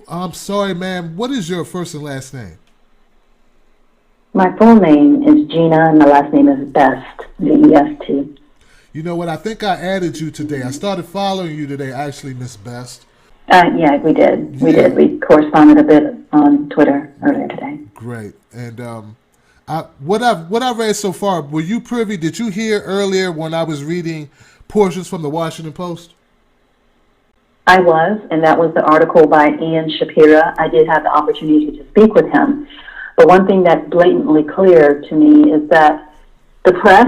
I'm sorry, ma'am. What is your first and last name? My full name is Gina, and my last name is Best, Best. You know what? I think I added you today. I started following you today, actually, Miss Best. Yeah, we did. We Yeah, did. We corresponded a bit on Twitter earlier today. great. And what I read so far, were you privy? Did you hear earlier when I was reading portions from the Washington Post? I was, and that was the article by Ian Shapira. I did have the opportunity to speak with him. But one thing that's blatantly clear to me is that the press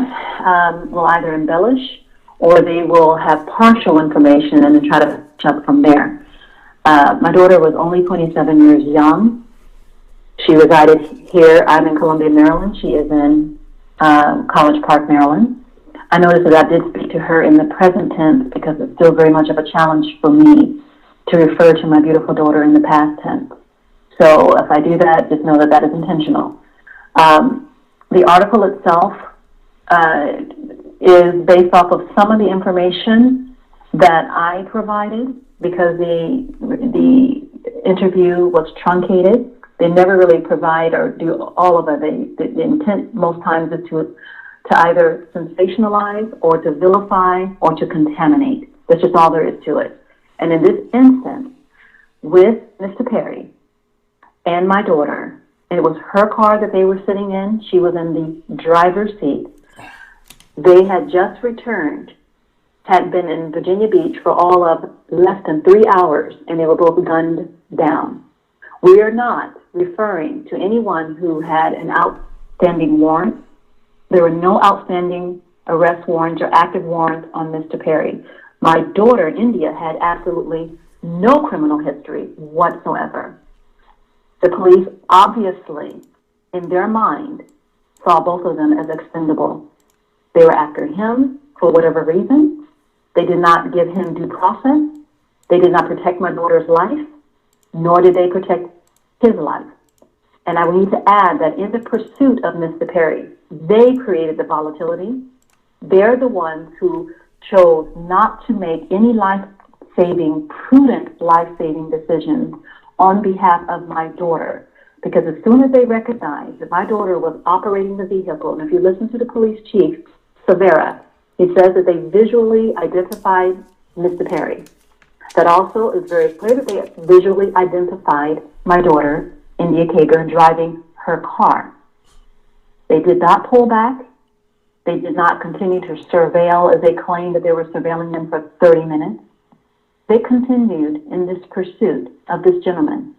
will either embellish or they will have partial information and then try to catch up from there. My daughter was only 27 years young. She resided here. I'm in Columbia, Maryland. She is in College Park, Maryland. I noticed that I did speak to her in the present tense because it's still very much of a challenge for me to refer to my beautiful daughter in the past tense. So if I do that, just know that that is intentional. The article itself is based off of some of the information that I provided because the interview was truncated. They never really provide or do all of it. The intent most times is to either sensationalize or to vilify or to contaminate. That's just all there is to it. And in this instance, with Mr. Perry and my daughter, it was her car that they were sitting in. She was in the driver's seat. They had just returned, had been in Virginia Beach for all of less than 3 hours, and they were both gunned down. We are not referring to anyone who had an outstanding warrant. There were no outstanding arrest warrants or active warrants on Mr. Perry. My daughter, India, had absolutely no criminal history whatsoever. The police obviously, in their mind, saw both of them as expendable. They were after him for whatever reason. They did not give him due process. They did not protect my daughter's life, nor did they protect his life. And I need to add that in the pursuit of Mr. Perry, they created the volatility. They're the ones who chose not to make any life-saving, prudent life-saving decisions on behalf of my daughter. Because as soon as they recognized that my daughter was operating the vehicle, and if you listen to the police chief, Severa, he says that they visually identified Mr. Perry. That also is very clear that they visually identified my daughter, India Kager, driving her car. They did not pull back. They did not continue to surveil as they claimed that they were surveilling them for 30 minutes. They continued in this pursuit of this gentleman.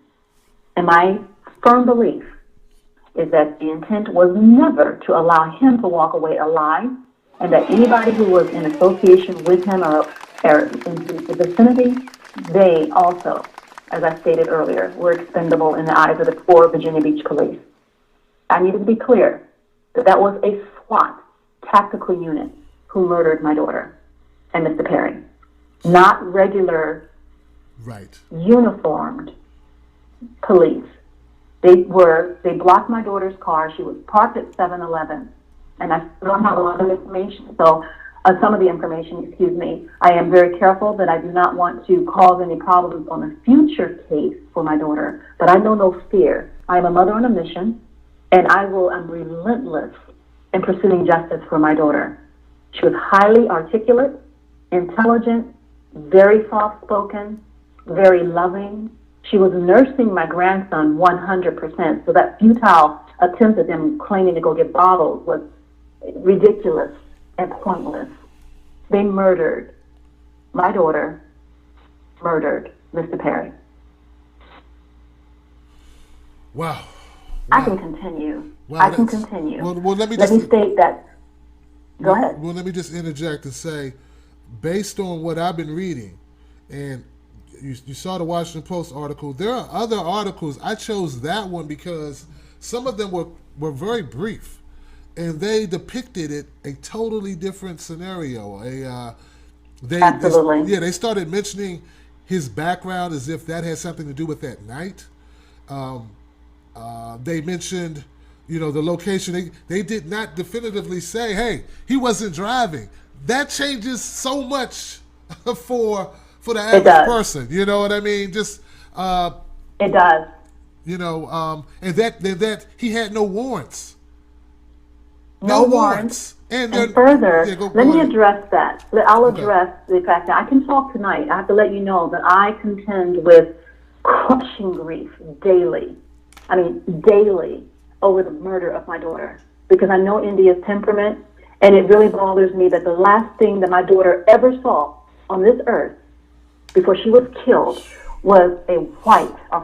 And my firm belief is that the intent was never to allow him to walk away alive, and that anybody who was in association with him or in the vicinity, they also, as I stated earlier, were expendable in the eyes of the poor Virginia Beach police. I need to be clear that that was a SWAT tactical unit who murdered my daughter and Mr. Perry, not regular, uniformed police. They blocked my daughter's car. She was parked at 7-Eleven, and I don't have a lot of information. So some of the information, I am very careful that I do not want to cause any problems on a future case for my daughter, but I know no fear. I am a mother on a mission, and I'm relentless in pursuing justice for my daughter. She was highly articulate, intelligent, very soft-spoken, very loving. She was nursing my grandson 100%, so that futile attempt at them claiming to go get bottles was ridiculous and pointless. They murdered my daughter, murdered Mr. Perry. Wow. I can continue. I can continue. Well, let me state that. Go ahead. Well, let me just interject and say, based on what I've been reading, and you saw the Washington Post article, there are other articles. I chose that one because some of them were very brief, and they depicted a totally different scenario. Absolutely. They started mentioning his background as if that had something to do with that night. They mentioned, the location. They did not definitively say, hey, he wasn't driving. That changes so much for the average person. You know what I mean? Just It does. And that he had no warrants. No No warrants. warrants. And And yeah, further, let go me ahead. address that. I'll Okay. address the fact that I can talk tonight. I have to let you know that I contend with crushing grief daily. I mean, daily over the murder of my daughter. Because I know India's temperament, and it really bothers me that the last thing that my daughter ever saw on this earth before she was killed was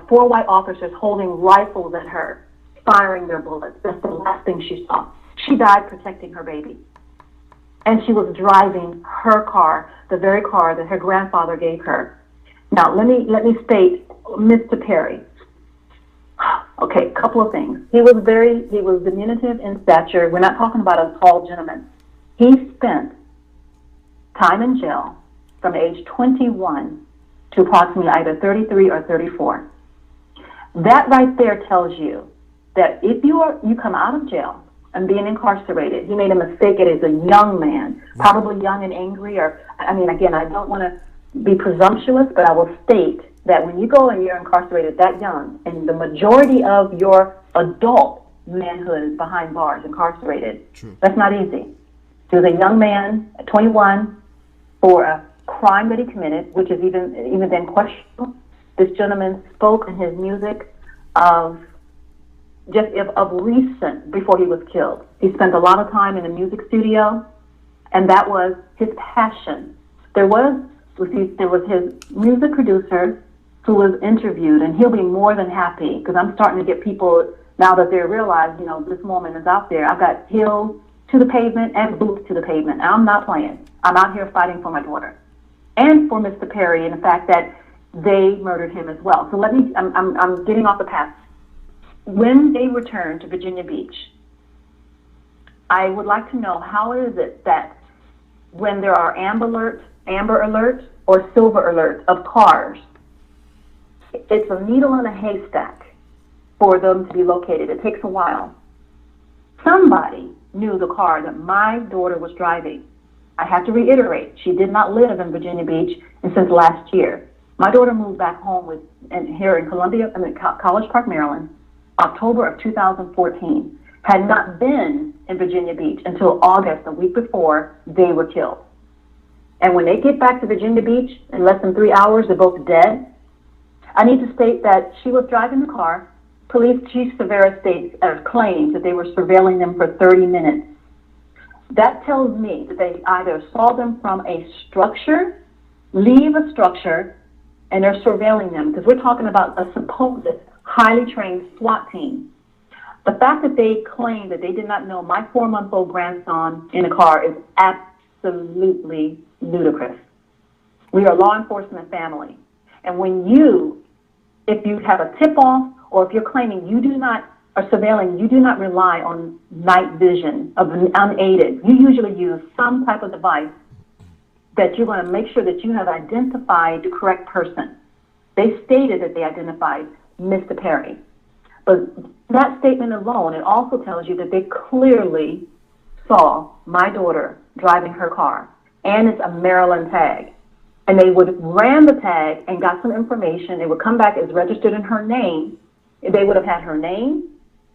four white officers holding rifles at her, firing their bullets. That's the last thing she saw. She died protecting her baby. And she was driving her car, the very car that her grandfather gave her. Now, let me state, Mr. Perry. Okay, a couple of things. He was diminutive in stature. We're not talking about a tall gentleman. He spent time in jail from age 21 to approximately either 33 or 34. That right there tells you that if you come out of jail and being incarcerated, he made a mistake as a young man, probably young and angry, again, I don't want to be presumptuous, but I will state that when you go and you're incarcerated that young, and the majority of your adult manhood is behind bars, incarcerated, True. that's not easy. He was a young man at 21 for a crime that he committed, which is even then questionable. This gentleman spoke in his music of recent, before he was killed. He spent a lot of time in the music studio, and that was his passion. There was his music producer who was interviewed, and he'll be more than happy, because I'm starting to get people, now that they realize, this woman is out there. I've got heels to the pavement and boots to the pavement. I'm not playing. I'm out here fighting for my daughter and for Mr. Perry, and the fact that they murdered him as well. So I'm getting off the path. When they return to Virginia Beach, I would like to know, how is it that when there are amber alerts or silver alerts of cars, it's a needle in a haystack for them to be located. It takes a while. Somebody knew the car that my daughter was driving. I have to reiterate, she did not live in Virginia Beach since last year. My daughter moved back home here in College Park, Maryland, October of 2014. Had not been in Virginia Beach until August, a week before they were killed. And when they get back to Virginia Beach in less than 3 hours, they're both dead. I need to state that she was driving the car. Police Chief Severa claims that they were surveilling them for 30 minutes. That tells me that they either saw them from a structure, leave a structure, and they're surveilling them, because we're talking about a supposed highly trained SWAT team. The fact that they claim that they did not know my 4-month-old grandson in a car is absolutely ludicrous. We are law enforcement family. And if you have a tip-off, or if you're claiming are surveilling, you do not rely on night vision of unaided. You usually use some type of device that you're going to make sure that you have identified the correct person. They stated that they identified Mr. Perry. But that statement alone, it also tells you that they clearly saw my daughter driving her car, and it's a Maryland tag. And they ran the tag and got some information. It would come back as registered in her name. They would have had her name,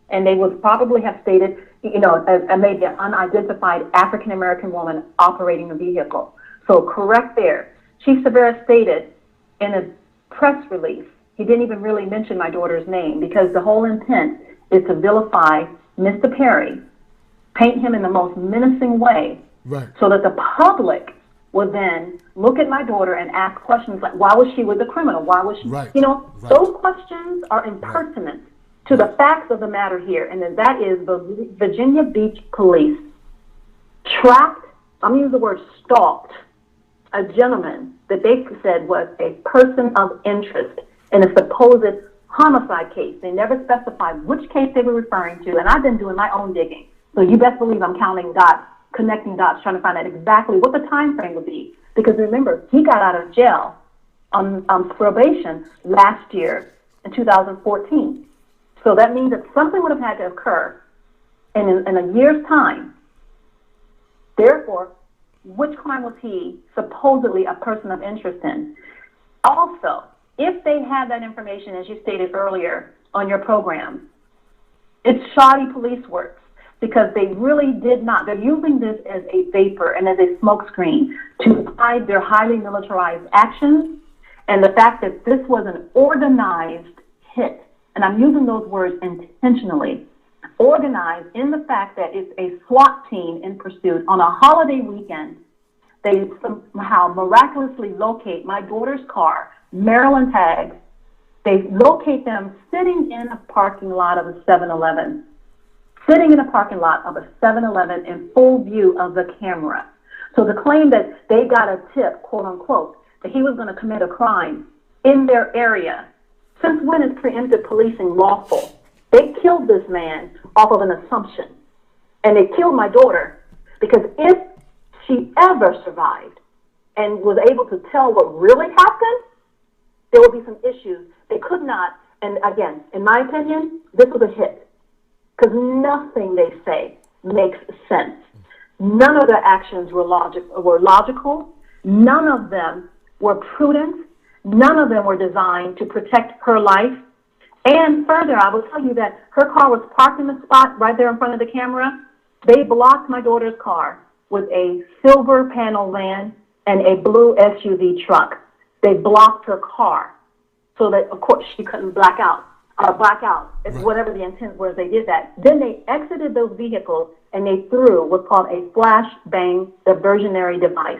and they would probably have stated, maybe an unidentified African-American woman operating the vehicle. So correct there. Chief Severa stated in a press release, he didn't even really mention my daughter's name, because the whole intent is to vilify Mr. Perry, paint him in the most menacing way, Right. so that the public will then look at my daughter and ask questions like, why was she with the criminal? Why was she? Right. Those questions are impertinent to the facts of the matter here. And then that is the Virginia Beach police tracked, I'm going to use the word stalked, a gentleman that they said was a person of interest in a supposed homicide case. They never specified which case they were referring to, and I've been doing my own digging. So you best believe I'm counting dots, connecting dots, trying to find out exactly what the time frame would be. Because remember, he got out of jail on probation last year in 2014. So that means that something would have had to occur in a year's time. Therefore, which crime was he supposedly a person of interest in? Also, if they had that information, as you stated earlier on your program, it's shoddy police work because they really did not. They're using this as a vapor and as a smokescreen to hide their highly militarized actions and the fact that this was an organized hit. And I'm using those words intentionally. Organized in the fact that it's a SWAT team in pursuit on a holiday weekend. They somehow miraculously locate my daughter's car, Maryland tags. They locate them sitting in a parking lot of a 7-Eleven. Sitting in a parking lot of a 7-Eleven in full view of the camera. So the claim that they got a tip, quote unquote, that he was going to commit a crime in their area. Since when is preemptive policing lawful? They killed this man off of an assumption. And they killed my daughter because if she ever survived and was able to tell what really happened, there would be some issues. They could not, and again, in my opinion, this was a hit. Because nothing they say makes sense. None of their actions were logical. None of them were prudent. None of them were designed to protect her life. And further, I will tell you that her car was parked in the spot right there in front of the camera. They blocked my daughter's car with a silver panel van and a blue SUV truck. They blocked her car so that, of course, she couldn't black out. Right. Whatever the intent was, they did that. Then they exited those vehicles and they threw what's called a flash bang diversionary device.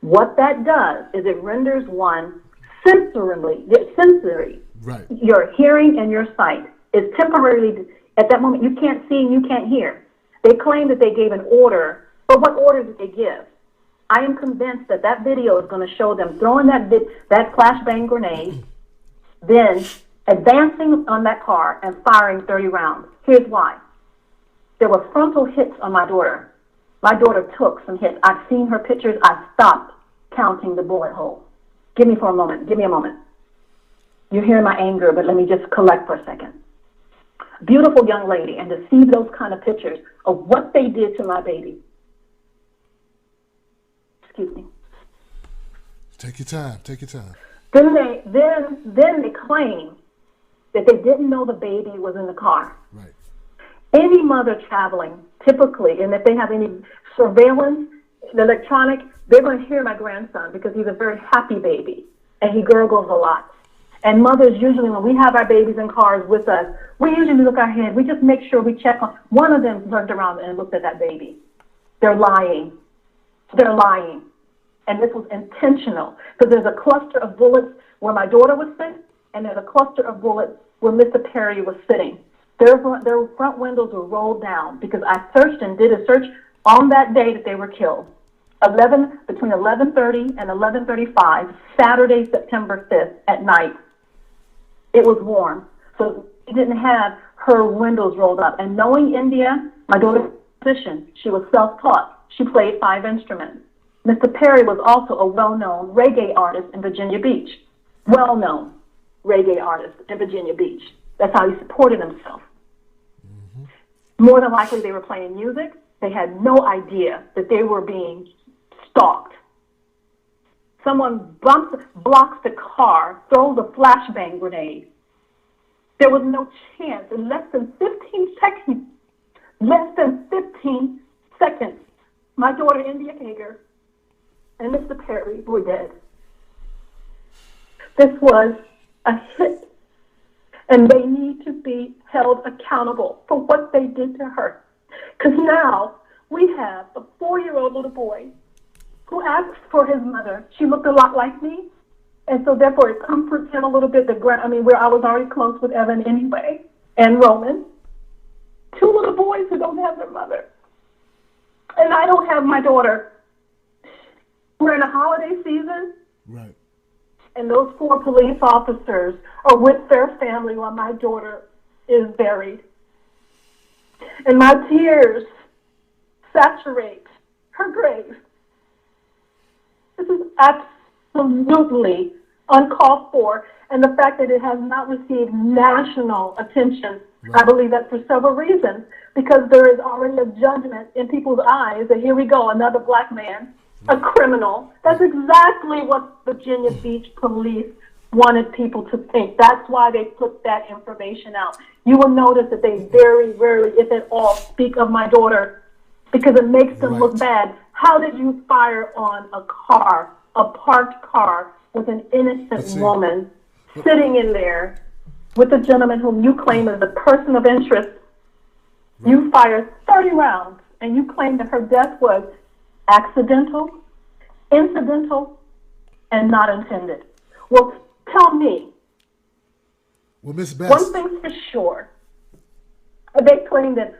What that does is it renders one sensory. Right. Your hearing and your sight is temporarily, at that moment, you can't see and you can't hear. They claim that they gave an order, but what order did they give? I am convinced that that video is going to show them throwing that flashbang grenade, then advancing on that car and firing 30 rounds. Here's why. There were frontal hits on my daughter. My daughter took some hits. I've seen her pictures. I stopped counting the bullet holes. Give me a moment. You're hearing my anger, but let me just collect for a second. Beautiful young lady, and to see those kind of pictures of what they did to my baby. Excuse me. Take your time. Then they claim that they didn't know the baby was in the car. Right. Any mother traveling, typically, and if they have any surveillance, the electronic, they're going to hear my grandson because he's a very happy baby and he gurgles a lot. And mothers usually, when we have our babies in cars with us, we usually look ahead. We just make sure we check on. One of them turned around and looked at that baby. They're lying. And this was intentional because there's a cluster of bullets where my daughter was sitting, and there's a cluster of bullets where Mr. Perry was sitting. Their front windows were rolled down because I searched and did a search on that day that they were killed. Between 11:30 and 11:35, Saturday, September 5th at night. It was warm, so she didn't have her windows rolled up. And knowing India, my daughter's musician, she was self-taught. She played 5 instruments. Mr. Perry was also a well-known reggae artist in Virginia Beach. Well-known reggae artist in Virginia Beach. That's how he supported himself. Mm-hmm. More than likely, they were playing music. They had no idea that they were being stalked. Someone blocks the car, throws a flashbang grenade. There was no chance. In less than 15 seconds, my daughter, India Hager, and Mr. Perry were dead. This was a hit, and they need to be held accountable for what they did to her. Because now we have a 4-year-old little boy who asked for his mother. She looked a lot like me, and so therefore it comforts him a little bit. Where I was already close with Evan anyway, and Roman. 2 little boys who don't have their mother. And I don't have my daughter. We're in a holiday season. Right. And those 4 police officers are with their family while my daughter is buried. And my tears saturate her grave. This is absolutely uncalled for. And the fact that it has not received national attention, right. I believe that for several reasons. Because there is already a judgment in people's eyes that here we go, another black man, a criminal. That's exactly what Virginia Beach police wanted people to think. That's why they put that information out. You will notice that they very rarely, if at all, speak of my daughter because it makes them look bad. How did you fire on a car, a parked car, with an innocent woman sitting in there with a gentleman whom you claim is a person of interest? You fired 30 rounds, and you claim that her death was accidental, incidental, and not intended. Well, tell me. Well, Miss Best. One thing's for sure. They claim that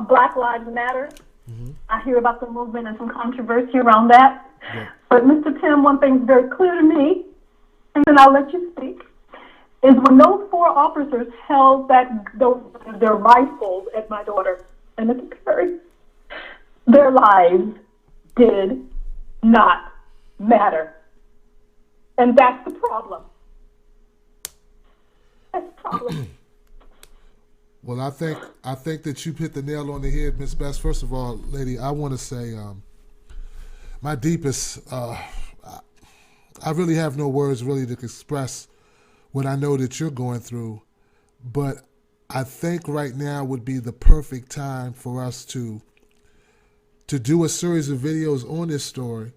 Black Lives Matter. Mm-hmm. I hear about the movement and some controversy around that. Yeah. But Mr. Tim, one thing's very clear to me, and then I'll let you speak, is when those 4 officers held their rifles at my daughter and at the Curry, their lives did not matter. And that's the problem. That's the problem. Well, I think that you hit the nail on the head, Miss Best. First of all, lady, I want to say my deepest, I really have no words really to express what I know that you're going through, but I think right now would be the perfect time for us to do a series of videos on this story,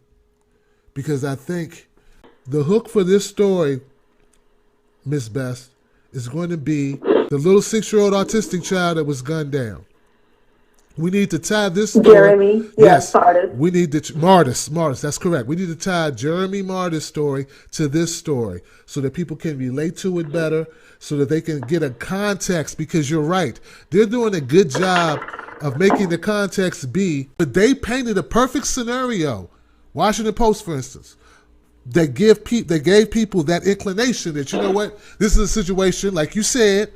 because I think the hook for this story, Miss Best, is going to be the little 6-year-old autistic child that was gunned down. We need to tie this story. Jeremy, yes, Martis. We need to Martis. That's correct. We need to tie Jeremy Martis' story to this story so that people can relate to it better, so that they can get a context. Because you're right, they're doing a good job of making the context be. But they painted a perfect scenario. Washington Post, for instance, they gave people that inclination that, you know what, this is a situation like you said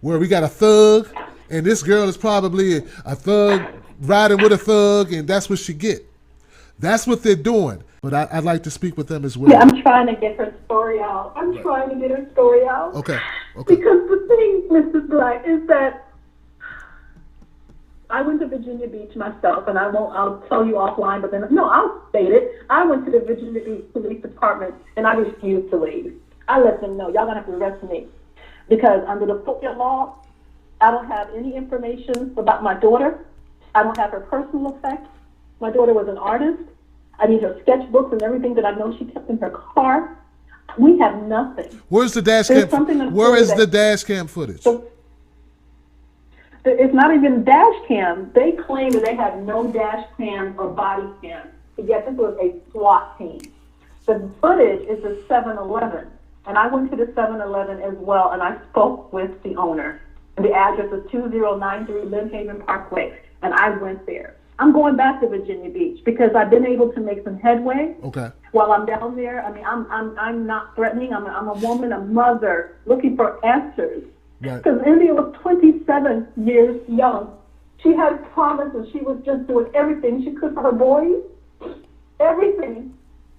where we got a thug. And this girl is probably a thug riding with a thug, and that's what she get. That's what they're doing. But I'd like to speak with them as well. Yeah, I'm trying to get her story out. Okay. Because the thing, Mrs. Black, is that I went to Virginia Beach myself, and I'll tell you offline, but then, no, I'll state it. I went to the Virginia Beach Police Department, and I refused to leave. I let them know, y'all gonna have to arrest me. Because under the football law, I don't have any information about my daughter. I don't have her personal effects. My daughter was an artist. I need her sketchbooks and everything that I know she kept in her car. We have nothing. Where's the dash cam? Where is the dash cam footage? So, it's not even dash cam. They claim that they have no dash cam or body cam. But yet this was a SWAT team. The footage is a 7-Eleven. And I went to the 7-Eleven as well, and I spoke with the owner. The address is 2093 Lynn Haven Parkway, and I went there. I'm going back to Virginia Beach because I've been able to make some headway. Okay. While I'm down there, I mean, I'm not threatening. I'm a woman, a mother, looking for answers. Right. Because India was 27 years young. She had promises. She was just doing everything she could for her boys. Everything.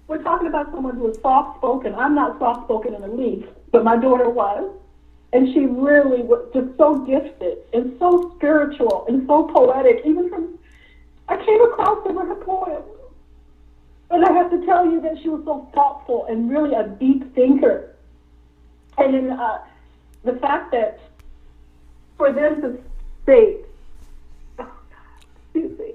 We're talking about someone who is soft-spoken. I'm not soft-spoken in the least, but my daughter was. And she really was just so gifted and so spiritual and so poetic. I came across some of her poems. And I have to tell you that she was so thoughtful and really a deep thinker. And in the fact that for them to state, excuse me,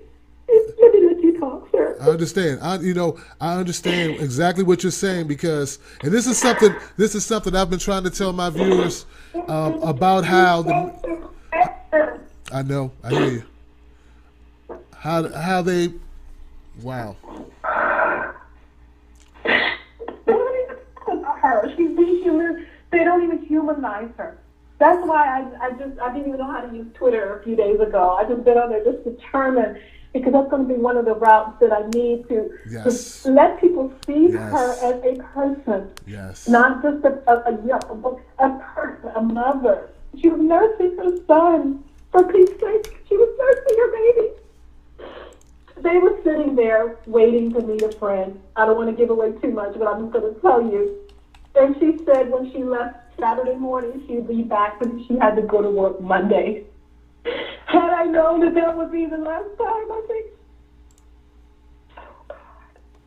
let me let you talk, sir. I understand. I understand exactly what you're saying because, and this is something I've been trying to tell my viewers about how I know, I hear you. How they, wow. Her, she's dehuman. They don't even humanize her. That's why I didn't even know how to use Twitter a few days ago. I just been on there just determined. Because that's going to be one of the routes that I need to let people see her as a person, not just a person, a mother. She was nursing her son, for Pete's sake. She was nursing her baby. They were sitting there waiting to meet a friend. I don't want to give away too much, but I'm just going to tell you. And she said when she left Saturday morning, she'd be back, but she had to go to work Monday. Had I known that would be the last time, I think.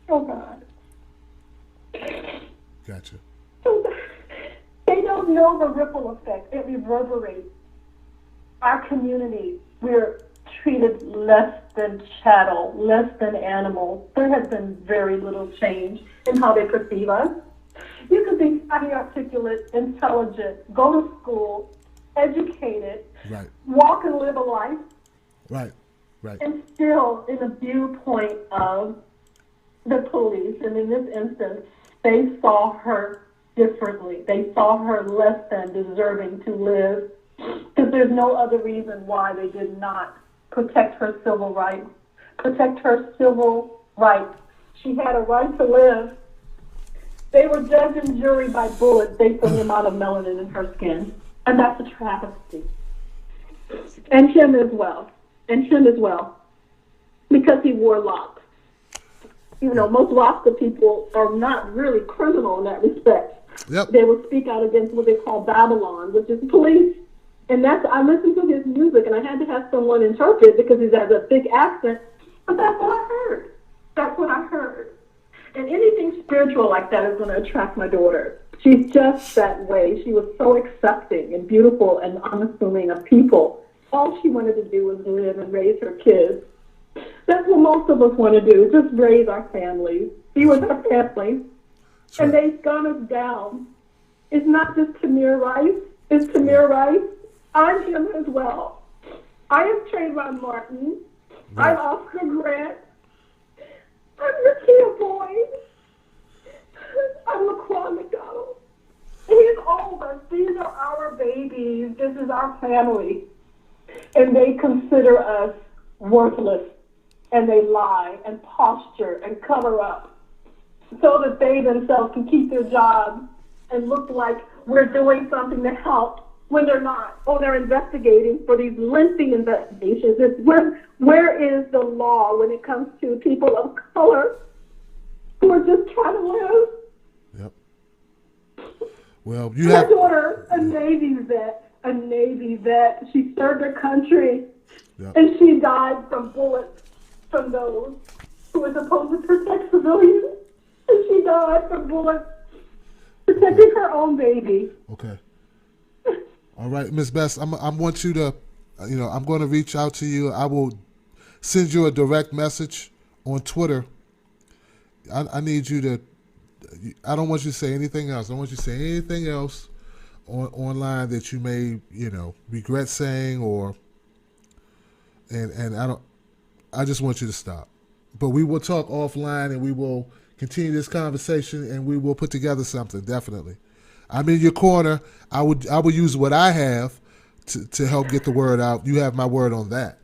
Oh, God. Gotcha. Oh, God. They don't know the ripple effect. It reverberates. Our community, we're treated less than chattel, less than animals. There has been very little change in how they perceive us. You could be highly articulate, intelligent, go to school, educated, Right. walk and live a life, Right. Right. and still in the viewpoint of the police, and in this instance, they saw her differently. They saw her less than deserving to live, because there's no other reason why they did not protect her civil rights. Protect her civil rights. She had a right to live. They were judge and jury by bullets based on the amount of melanin in her skin. And that's a travesty. And him as well. Because he wore locks. You know, most Rasta people are not really criminal in that respect. Yep. They will speak out against what they call Babylon, which is police. And I listened to his music, and I had to have someone interpret because he has a thick accent. But that's what I heard. And anything spiritual like that is going to attract my daughter. She's just that way. She was so accepting and beautiful and unassuming of people. All she wanted to do was live and raise her kids. That's what most of us want to do, just raise our families, be with our families. That's And right. they've gone us down. It's not just Tamir Rice. It's Tamir Rice. I'm him as well. I am Trayvon Martin. Right. I'm Oscar Grant. I'm Rakia Boyd. I'm Laquan McDonald. He's all of us. These are our babies. This is our family. And they consider us worthless. And they lie and posture and cover up so that they themselves can keep their jobs and look like we're doing something to help when they're not. Oh, they're investigating for these lengthy investigations. Where is the law when it comes to people of color who are just trying to live? Yep. Well, you My have. daughter, a Navy vet. She served her country, Yep. and she died from bullets from those who were supposed to protect civilians. And she died from bullets protecting her own baby. Okay. All right, Miss Best. I want you to, I'm going to reach out to you. I will send you a direct message on Twitter. I need you to. I don't want you to say anything else. I don't want you to say anything else online that you may, regret saying and I don't. I just want you to stop. But we will talk offline, and we will continue this conversation, and we will put together something. Definitely. I'm in your corner. I will use what I have to help get the word out. You have my word on that.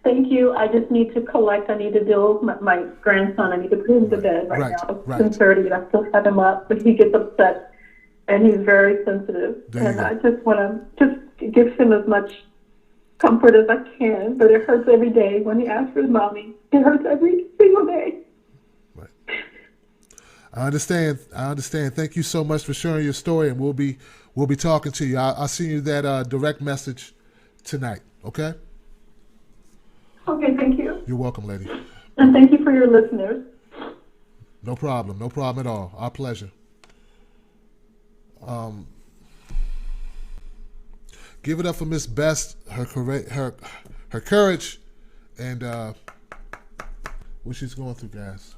Thank you. I just need to collect. I need to deal with my grandson. I need to put him to bed right now. It's 10:30. I still have him up, but he gets upset, and he's very sensitive. And I just want to just give him as much comfort as I can, but it hurts every day when he asks for his mommy. It hurts every single day. Right. I understand. Thank you so much for sharing your story, and we'll be talking to you. I'll send you that direct message tonight. Okay. Okay, thank you. You're welcome, lady. And thank you for your listeners. No problem at all. Our pleasure. Give it up for Miss Best, her courage, and what she's going through, guys.